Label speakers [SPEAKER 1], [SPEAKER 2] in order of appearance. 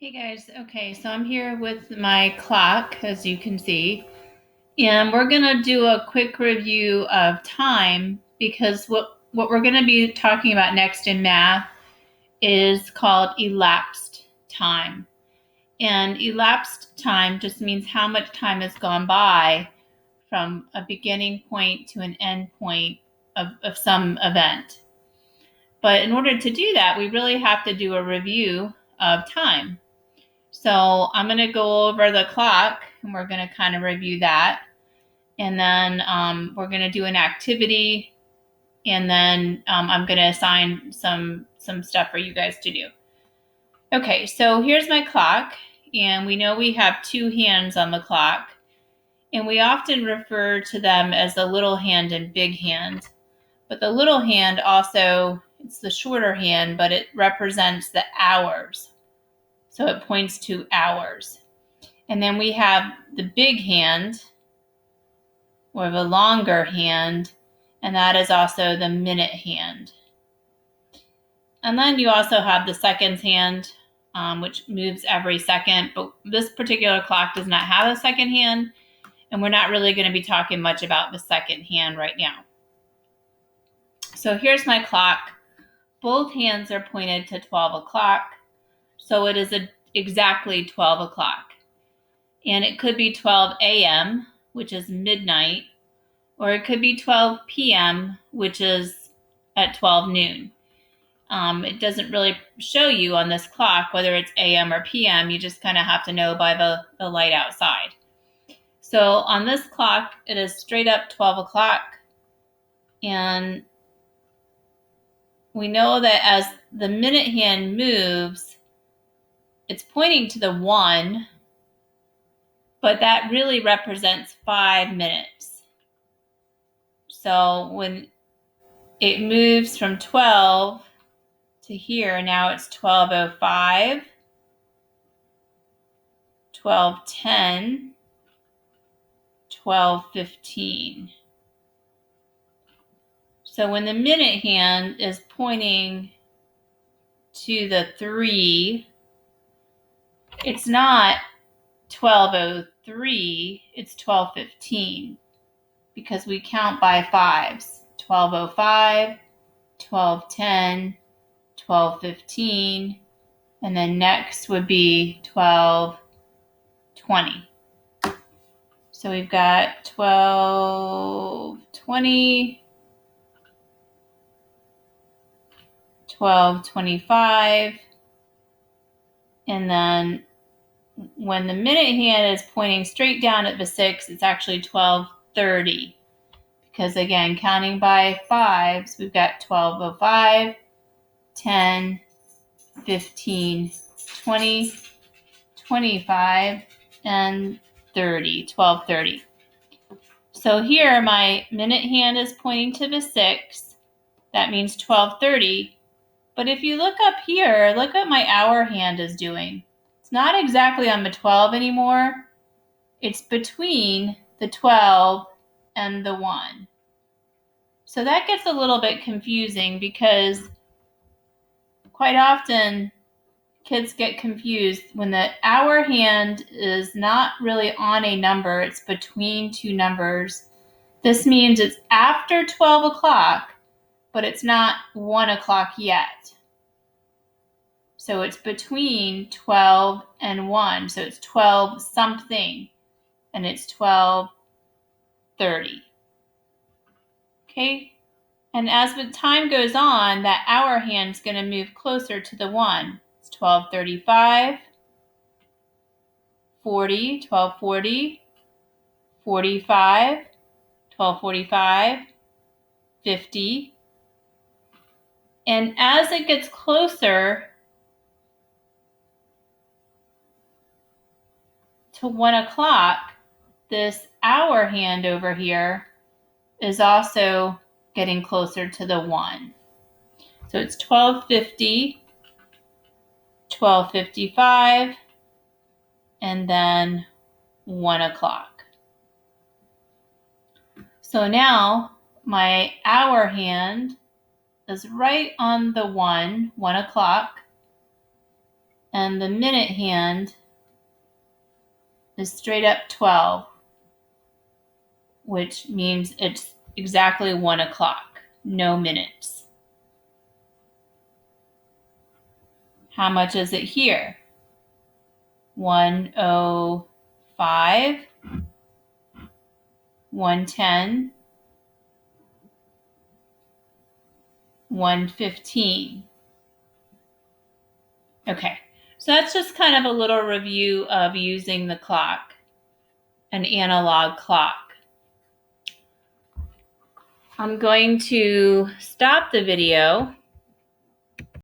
[SPEAKER 1] Hey guys, okay, so I'm here with my clock, as you can see, and we're gonna do a quick review of time because what we're gonna be talking about next in math is called elapsed time. And elapsed time just means how much time has gone by from a beginning point to an end point of some event. But in order to do that, we really have to do a review of time. So I'm going to go over the clock and we're going to kind of review that. And then we're going to do an activity. And then I'm going to assign some stuff for you guys to do. Okay, so here's my clock. And we know we have two hands on the clock. And we often refer to them as the little hand and big hand. But the little hand also, it's the shorter hand, but it represents the hours. So it points to hours. And then we have the big hand, or the longer hand, and that is also the minute hand. And then you also have the seconds hand, which moves every second, but this particular clock does not have a second hand, and we're not really going to be talking much about the second hand right now. So here's my clock. Both hands are pointed to 12 o'clock, so it is exactly 12 o'clock. And it could be 12 a.m., which is midnight, or it could be 12 p.m., which is at 12 noon. It doesn't really show you on this clock whether it's a.m. or p.m. You just kind of have to know by the light outside. So on this clock, it is straight up 12 o'clock. And we know that as the minute hand moves, it's pointing to the 1, but that really represents 5 minutes. So when it moves from 12 to here, now it's 12:05, 12:10, 12:15. So when the minute hand is pointing to the 3, it's not 12:03, it's 12:15 because we count by fives. 12:05, 12:10, 12:15, and then next would be 12:20. So we've got 12:20, 12:25, and then when the minute hand is pointing straight down at the 6, it's actually 12:30. Because again, counting by fives, we've got 12:05, 10, 15, 20, 25, and 30, 12:30. So here my minute hand is pointing to the 6. That means 12:30. But if you look up here, look what my hour hand is doing. It's not exactly on the 12 anymore. It's between the 12 and the 1. So that gets a little bit confusing because quite often kids get confused when the hour hand is not really on a number, it's between two numbers. This means it's after 12 o'clock, but it's not 1 o'clock yet. So it's between 12 and 1. So it's 12 something, and it's 12:30. Okay? And as the time goes on, that hour hand is going to move closer to the 1. It's 12:35, 40, 12:40, 45, 12:45, 50. And as it gets closer to 1 o'clock, this hour hand over here is also getting closer to the 1. So it's 12:50, 12:55, and then 1 o'clock. So now my hour hand is right on the 1 o'clock. And the minute hand is straight up 12, which means it's exactly 1 o'clock, no minutes. How much is it here? 1:05, 1:10, 1:15. Okay, so that's just kind of a little review of using the clock, an analog clock. I'm going to stop the video